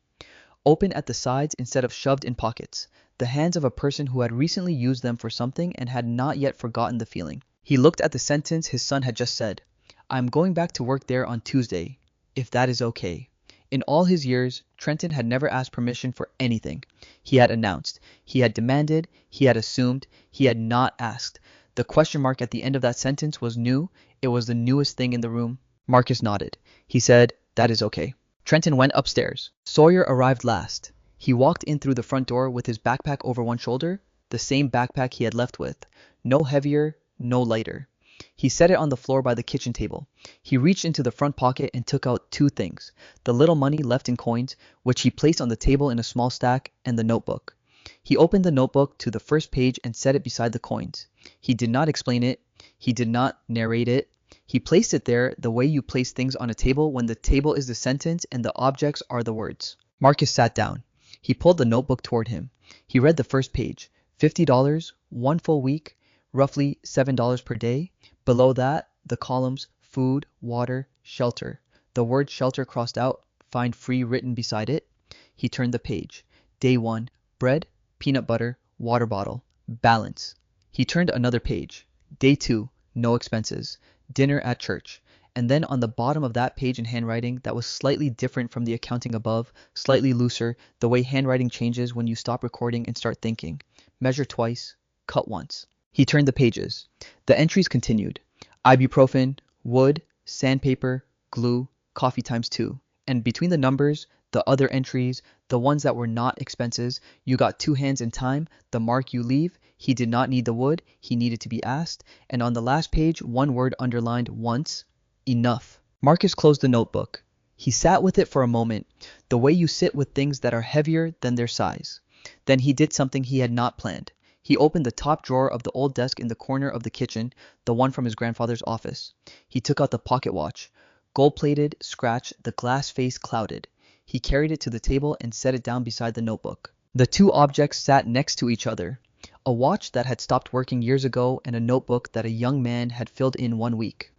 Open at the sides instead of shoved in pockets. The hands of a person who had recently used them for something and had not yet forgotten the feeling. He looked at the sentence his son had just said. "I'm going back to work there on Tuesday, if that is okay." In all his years, Trenton had never asked permission for anything. He had announced, he had demanded, he had assumed, he had not asked. The question mark at the end of that sentence was new. It was the newest thing in the room. Marcus nodded. He said, "That is okay." Trenton went upstairs. Sawyer arrived last. He walked in through the front door with his backpack over one shoulder, the same backpack he had left with. No heavier, no lighter. He set it on the floor by the kitchen table. He reached into the front pocket and took out two things, the little money left in coins, which he placed on the table in a small stack, and the notebook. He opened the notebook to the first page and set it beside the coins. He did not explain it. He did not narrate it. He placed it there the way you place things on a table when the table is the sentence and the objects are the words. Marcus sat down. He pulled the notebook toward him. He read the first page. $50, 1 full week, roughly $7 per day. Below that, the columns food, water, shelter. The word shelter crossed out, find free written beside it. He turned the page. Day 1, bread, peanut butter, water bottle, balance. He turned another page. Day 2, no expenses, dinner at church. And then on the bottom of that page in handwriting that was slightly different from the accounting above, slightly looser, the way handwriting changes when you stop recording and start thinking. Measure twice, cut once. He turned the pages. The entries continued. Ibuprofen, wood, sandpaper, glue, coffee times 2. And between the numbers, the other entries, the ones that were not expenses, you got 2 hands in time, the mark you leave, he did not need the wood, he needed to be asked, and on the last page, one word underlined once, enough. Marcus closed the notebook. He sat with it for a moment, the way you sit with things that are heavier than their size. Then he did something he had not planned. He opened the top drawer of the old desk in the corner of the kitchen, the one from his grandfather's office. He took out the pocket watch. Gold-plated, scratched, the glass face clouded. He carried it to the table and set it down beside the notebook. The two objects sat next to each other. A watch that had stopped working years ago and a notebook that a young man had filled in 1 week.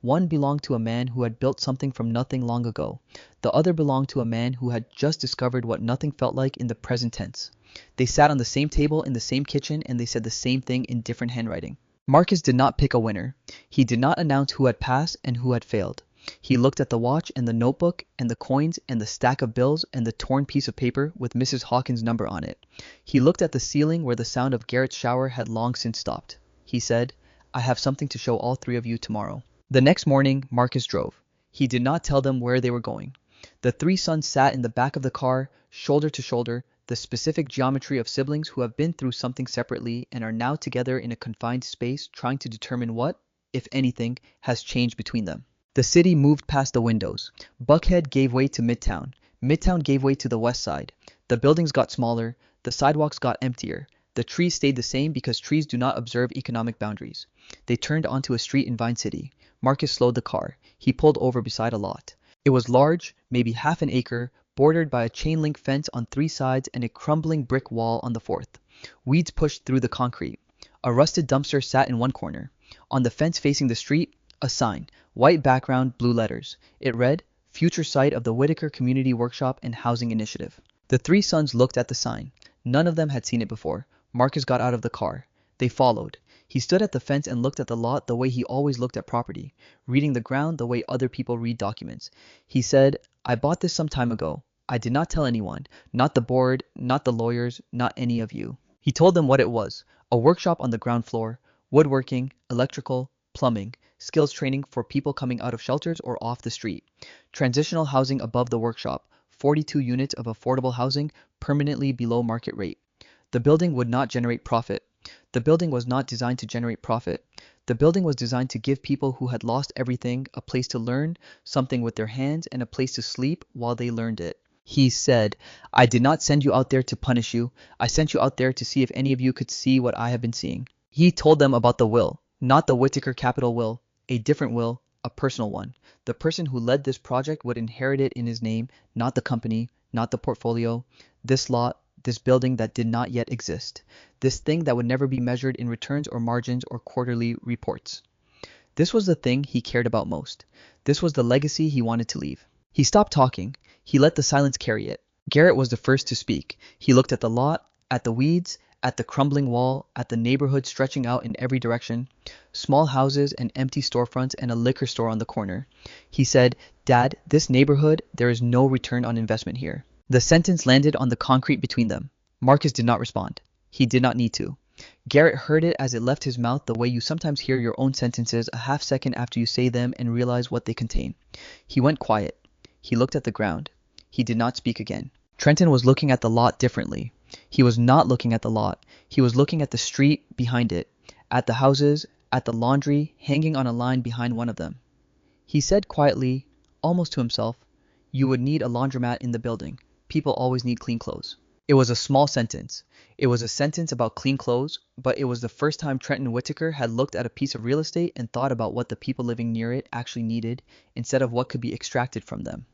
One belonged to a man who had built something from nothing long ago. The other belonged to a man who had just discovered what nothing felt like in the present tense. They sat on the same table in the same kitchen and they said the same thing in different handwriting. Marcus did not pick a winner. He did not announce who had passed and who had failed. He looked at the watch and the notebook and the coins and the stack of bills and the torn piece of paper with Mrs. Hawkins' number on it. He looked at the ceiling where the sound of Garrett's shower had long since stopped. He said, "I have something to show all 3 of you tomorrow." The next morning, Marcus drove. He did not tell them where they were going. The 3 sons sat in the back of the car, shoulder to shoulder, the specific geometry of siblings who have been through something separately and are now together in a confined space trying to determine what, if anything, has changed between them. The city moved past the windows. Buckhead gave way to Midtown. Midtown gave way to the West Side. The buildings got smaller. The sidewalks got emptier. The trees stayed the same because trees do not observe economic boundaries. They turned onto a street in Vine City. Marcus slowed the car. He pulled over beside a lot. It was large, maybe half an acre, bordered by a chain-link fence on 3 sides and a crumbling brick wall on the 4th. Weeds pushed through the concrete. A rusted dumpster sat in one corner. On the fence facing the street, a sign, white background, blue letters. It read, "Future site of the Whitaker Community Workshop and Housing Initiative." The 3 sons looked at the sign. None of them had seen it before. Marcus got out of the car. They followed. He stood at the fence and looked at the lot the way he always looked at property, reading the ground the way other people read documents. He said, "I bought this some time ago. I did not tell anyone, not the board, not the lawyers, not any of you." He told them what it was, A workshop on the ground floor, woodworking, electrical, plumbing, skills training for people coming out of shelters or off the street. Transitional housing above the workshop, 42 units of affordable housing permanently below market rate. The building would not generate profit. The building was not designed to generate profit. The building was designed to give people who had lost everything a place to learn something with their hands and a place to sleep while they learned it. He said, I did not send you out there to punish you. I sent you out there to see if any of you could see what I have been seeing. He told them about the will, not the Whittaker Capital will, a different will, a personal one. The person who led this project would inherit it in his name, not the company, not the portfolio, this lot, this building that did not yet exist, this thing that would never be measured in returns or margins or quarterly reports. This was the thing he cared about most. This was the legacy he wanted to leave. He stopped talking. He let the silence carry it. Garrett was the first to speak. He looked at the lot, at the weeds, at the crumbling wall, at the neighborhood stretching out in every direction, small houses and empty storefronts and a liquor store on the corner. He said, Dad, this neighborhood, there is no return on investment here. The sentence landed on the concrete between them. Marcus did not respond. He did not need to. Garrett heard it as it left his mouth the way you sometimes hear your own sentences a half second after you say them and realize what they contain. He went quiet. He looked at the ground. He did not speak again. Trenton was looking at the lot differently. He was not looking at the lot. He was looking at the street behind it, at the houses, at the laundry hanging on a line behind one of them. He said quietly, almost to himself, you would need a laundromat in the building. People always need clean clothes. It was a small sentence. It was a sentence about clean clothes, but it was the first time Trenton Whittaker had looked at a piece of real estate and thought about what the people living near it actually needed instead of what could be extracted from them.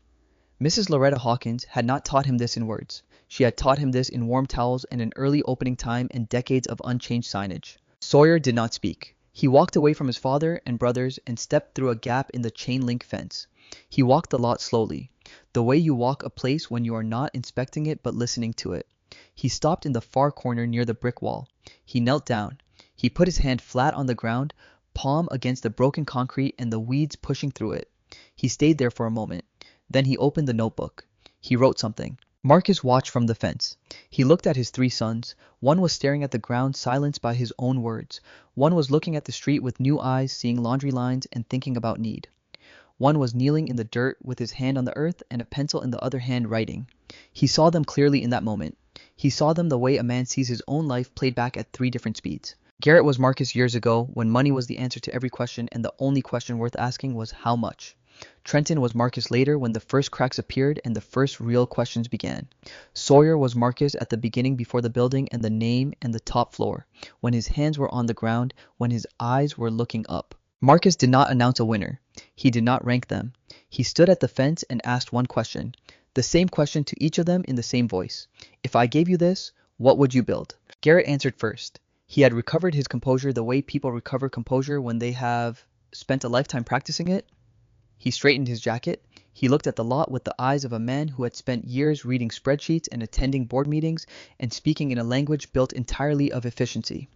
Mrs. Loretta Hawkins had not taught him this in words. She had taught him this in warm towels and an early opening time and decades of unchanged signage. Sawyer did not speak. He walked away from his father and brothers and stepped through a gap in the chain-link fence. He walked the lot slowly, the way you walk a place when you are not inspecting it but listening to it. He stopped in the far corner near the brick wall. He knelt down. He put his hand flat on the ground, palm against the broken concrete and the weeds pushing through it. He stayed there for a moment. Then he opened the notebook. He wrote something. Marcus watched from the fence. He looked at his three sons. One was staring at the ground, silenced by his own words. One was looking at the street with new eyes, seeing laundry lines and thinking about need. One was kneeling in the dirt with his hand on the earth and a pencil in the other hand writing. He saw them clearly in that moment. He saw them the way a man sees his own life played back at 3 different speeds. Garrett was Marcus years ago when money was the answer to every question and the only question worth asking was how much. Trenton was Marcus later when the first cracks appeared and the first real questions began. Sawyer was Marcus at the beginning before the building and the name and the top floor, when his hands were on the ground, when his eyes were looking up. Marcus did not announce a winner. He did not rank them. He stood at the fence and asked one question, the same question to each of them in the same voice. If I gave you this, what would you build? Garrett answered first. He had recovered his composure the way people recover composure when they have spent a lifetime practicing it. He straightened his jacket. He looked at the lot with the eyes of a man who had spent years reading spreadsheets and attending board meetings and speaking in a language built entirely of efficiency.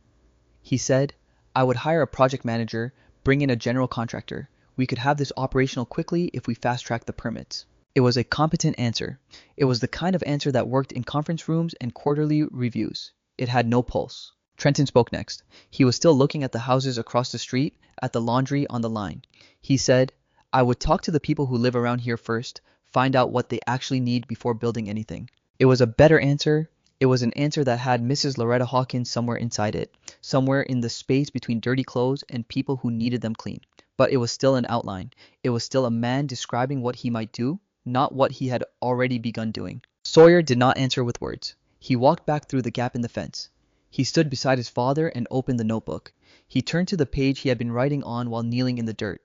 He said, I would hire a project manager, bring in a general contractor. We could have this operational quickly if we fast-track the permits. It was a competent answer. It was the kind of answer that worked in conference rooms and quarterly reviews. It had no pulse. Trenton spoke next. He was still looking at the houses across the street, at the laundry on the line. He said, I would talk to the people who live around here first, find out what they actually need before building anything. It was a better answer. It was an answer that had Mrs. Loretta Hawkins somewhere inside it, somewhere in the space between dirty clothes and people who needed them clean. But it was still an outline. It was still a man describing what he might do, not what he had already begun doing. Sawyer did not answer with words. He walked back through the gap in the fence. He stood beside his father and opened the notebook. He turned to the page he had been writing on while kneeling in the dirt.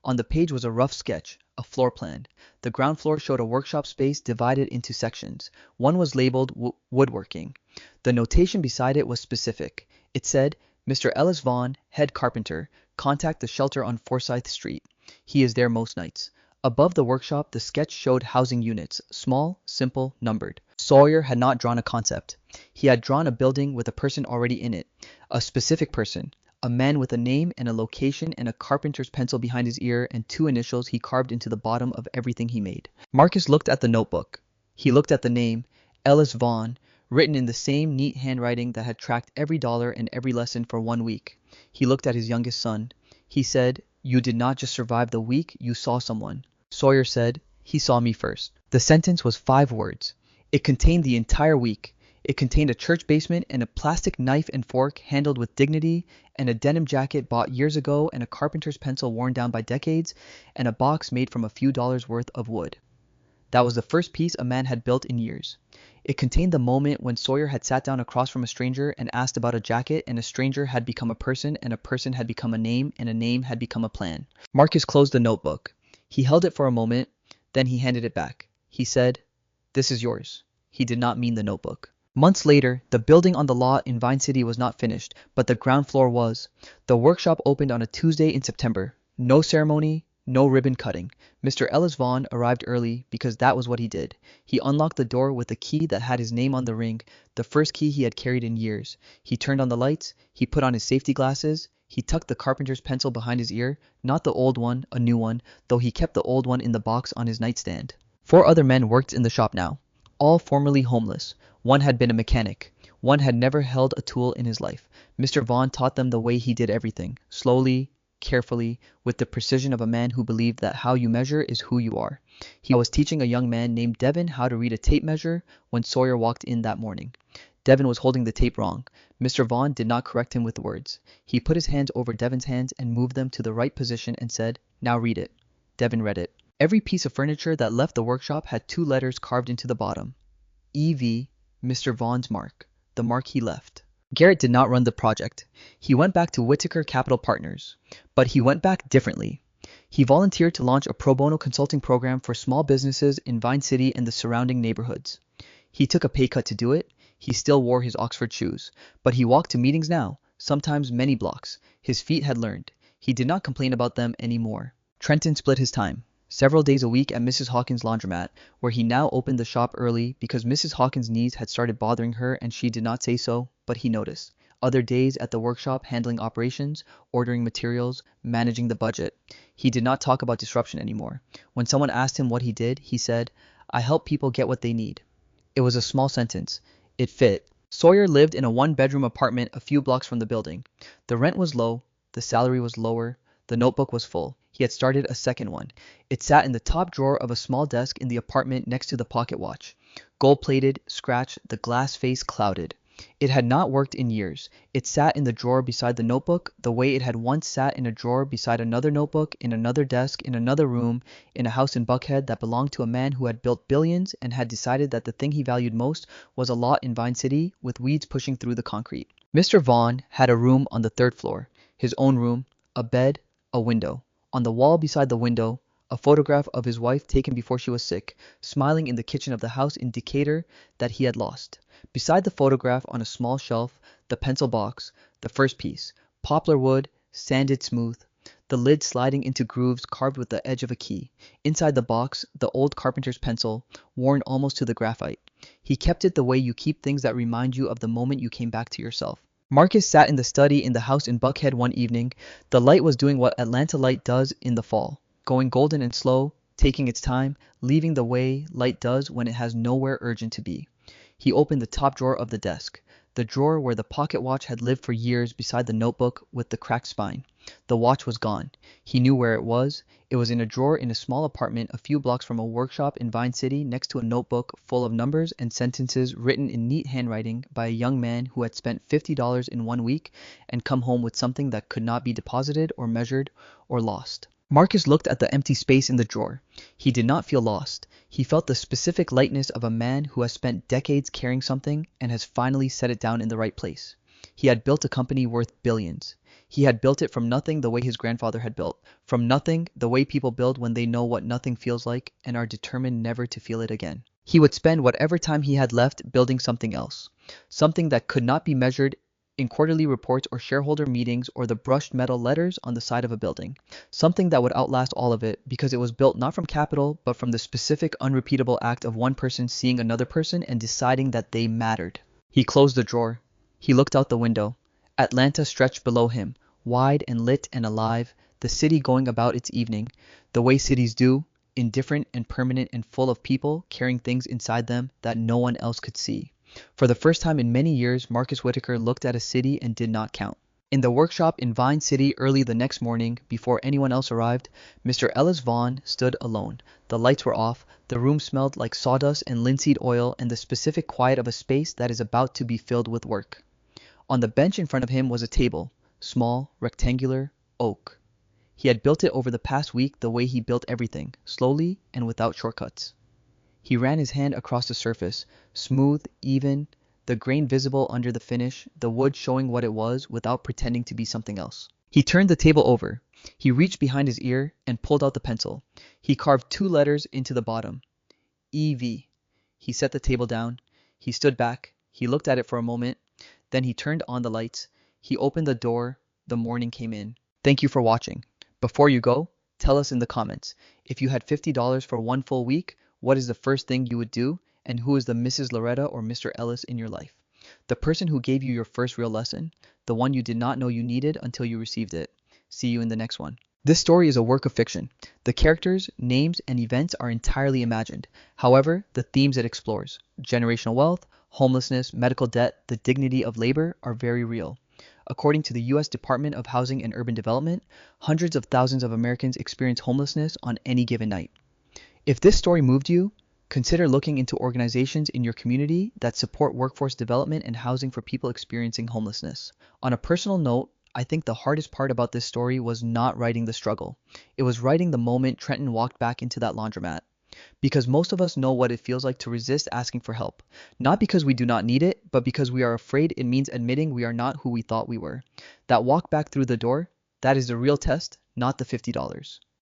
On the page was a rough sketch, a floor plan. The ground floor showed a workshop space divided into sections. One was labeled woodworking. The notation beside it was specific. It said, Mr. Ellis Vaughn, head carpenter, contact the shelter on Forsyth Street. He is there most nights. Above the workshop, the sketch showed housing units, small, simple, numbered. Sawyer had not drawn a concept. He had drawn a building with a person already in it, a specific person. A man with a name and a location and a carpenter's pencil behind his ear and 2 initials he carved into the bottom of everything he made. Marcus looked at the notebook. He looked at the name, Ellis Vaughn, written in the same neat handwriting that had tracked every dollar and every lesson for 1 week. He looked at his youngest son. He said, "You did not just survive the week, you saw someone." Sawyer said, "He saw me first." The sentence was 5 words. It contained the entire week. It contained a church basement and a plastic knife and fork handled with dignity, and a denim jacket bought years ago, and a carpenter's pencil worn down by decades, and a box made from a few dollars worth of wood. That was the first piece a man had built in years. It contained the moment when Sawyer had sat down across from a stranger and asked about a jacket, and a stranger had become a person, and a person had become a name, and a name had become a plan. Marcus closed the notebook. He held it for a moment, then he handed it back. He said, "This is yours." He did not mean the notebook. Months later, the building on the lot in Vine City was not finished, but the ground floor was. The workshop opened on a Tuesday in September. No ceremony, no ribbon cutting. Mr. Ellis Vaughn arrived early because that was what he did. He unlocked the door with a key that had his name on the ring, the first key he had carried in years. He turned on the lights, he put on his safety glasses, he tucked the carpenter's pencil behind his ear, not the old one, a new one, though he kept the old one in the box on his nightstand. 4 other men worked in the shop now, all formerly homeless. One had been a mechanic. One had never held a tool in his life. Mr. Vaughn taught them the way he did everything, slowly, carefully, with the precision of a man who believed that how you measure is who you are. He was teaching a young man named Devin how to read a tape measure when Sawyer walked in that morning. Devin was holding the tape wrong. Mr. Vaughn did not correct him with words. He put his hands over Devin's hands and moved them to the right position and said, "Now read it." Devin read it. Every piece of furniture that left the workshop had 2 letters carved into the bottom. EV, Mr. Vaughn's mark, the mark he left. Garrett did not run the project. He went back to Whitaker Capital Partners, but he went back differently. He volunteered to launch a pro bono consulting program for small businesses in Vine City and the surrounding neighborhoods. He took a pay cut to do it. He still wore his Oxford shoes, but he walked to meetings now, sometimes many blocks. His feet had learned. He did not complain about them anymore. Trenton split his time. Several days a week at Mrs. Hawkins' laundromat, where he now opened the shop early because Mrs. Hawkins' knees had started bothering her and she did not say so, but he noticed. Other days at the workshop handling operations, ordering materials, managing the budget. He did not talk about disruption anymore. When someone asked him what he did, he said, "I help people get what they need." It was a small sentence. It fit. Sawyer lived in a 1-bedroom apartment a few blocks from the building. The rent was low, the salary was lower, the notebook was full. He had started a second one. It sat in the top drawer of a small desk in the apartment next to the pocket watch. Gold-plated, scratched, the glass face clouded. It had not worked in years. It sat in the drawer beside the notebook, the way it had once sat in a drawer beside another notebook, in another desk, in another room, in a house in Buckhead that belonged to a man who had built billions and had decided that the thing he valued most was a lot in Vine City with weeds pushing through the concrete. Mr. Vaughn had a room on the 3rd floor, his own room, a bed, a window. On the wall beside the window, a photograph of his wife taken before she was sick, smiling in the kitchen of the house in Decatur that he had lost. Beside the photograph on a small shelf, the pencil box, the first piece, poplar wood, sanded smooth, the lid sliding into grooves carved with the edge of a key. Inside the box, the old carpenter's pencil, worn almost to the graphite. He kept it the way you keep things that remind you of the moment you came back to yourself. Marcus sat in the study in the house in Buckhead one evening. The light was doing what Atlanta light does in the fall, going golden and slow, taking its time, leaving the way light does when it has nowhere urgent to be. He opened the top drawer of the desk, the drawer where the pocket watch had lived for years beside the notebook with the cracked spine. The watch was gone. He knew where it was. It was in a drawer in a small apartment a few blocks from a workshop in Vine City next to a notebook full of numbers and sentences written in neat handwriting by a young man who had spent $50 in 1 week and come home with something that could not be deposited or measured or lost. Marcus looked at the empty space in the drawer. He did not feel lost. He felt the specific lightness of a man who has spent decades carrying something and has finally set it down in the right place. He had built a company worth billions. He had built it from nothing the way his grandfather had built. From nothing, the way people build when they know what nothing feels like and are determined never to feel it again. He would spend whatever time he had left building something else. Something that could not be measured in quarterly reports or shareholder meetings or the brushed metal letters on the side of a building. Something that would outlast all of it because it was built not from capital but from the specific unrepeatable act of one person seeing another person and deciding that they mattered. He closed the drawer. He looked out the window. Atlanta stretched below him, wide and lit and alive, the city going about its evening, the way cities do, indifferent and permanent and full of people carrying things inside them that no one else could see. For the first time in many years, Marcus Whitaker looked at a city and did not count. In the workshop in Vine City early the next morning, before anyone else arrived, Mr. Ellis Vaughn stood alone. The lights were off, the room smelled like sawdust and linseed oil and the specific quiet of a space that is about to be filled with work. On the bench in front of him was a table, small, rectangular, oak. He had built it over the past week the way he built everything, slowly and without shortcuts. He ran his hand across the surface, smooth, even, the grain visible under the finish, the wood showing what it was without pretending to be something else. He turned the table over. He reached behind his ear and pulled out the pencil. He carved 2 letters into the bottom. EV. He set the table down. He stood back. He looked at it for a moment. Then he turned on the lights. He opened the door. The morning came in. Thank you for watching. Before you go, tell us in the comments, if you had $50 for 1 full week, what is the first thing you would do, and who is the Mrs. Loretta or Mr. Ellis in your life? The person who gave you your first real lesson, the one you did not know you needed until you received it. See you in the next one. This story is a work of fiction. The characters, names, and events are entirely imagined. However, the themes it explores, generational wealth, homelessness, medical debt, the dignity of labor, are very real. According to the U.S. Department of Housing and Urban Development, hundreds of thousands of Americans experience homelessness on any given night. If this story moved you, consider looking into organizations in your community that support workforce development and housing for people experiencing homelessness. On a personal note, I think the hardest part about this story was not writing the struggle. It was writing the moment Trenton walked back into that laundromat. Because most of us know what it feels like to resist asking for help. Not because we do not need it, but because we are afraid it means admitting we are not who we thought we were. That walk back through the door, that is the real test, not the $50.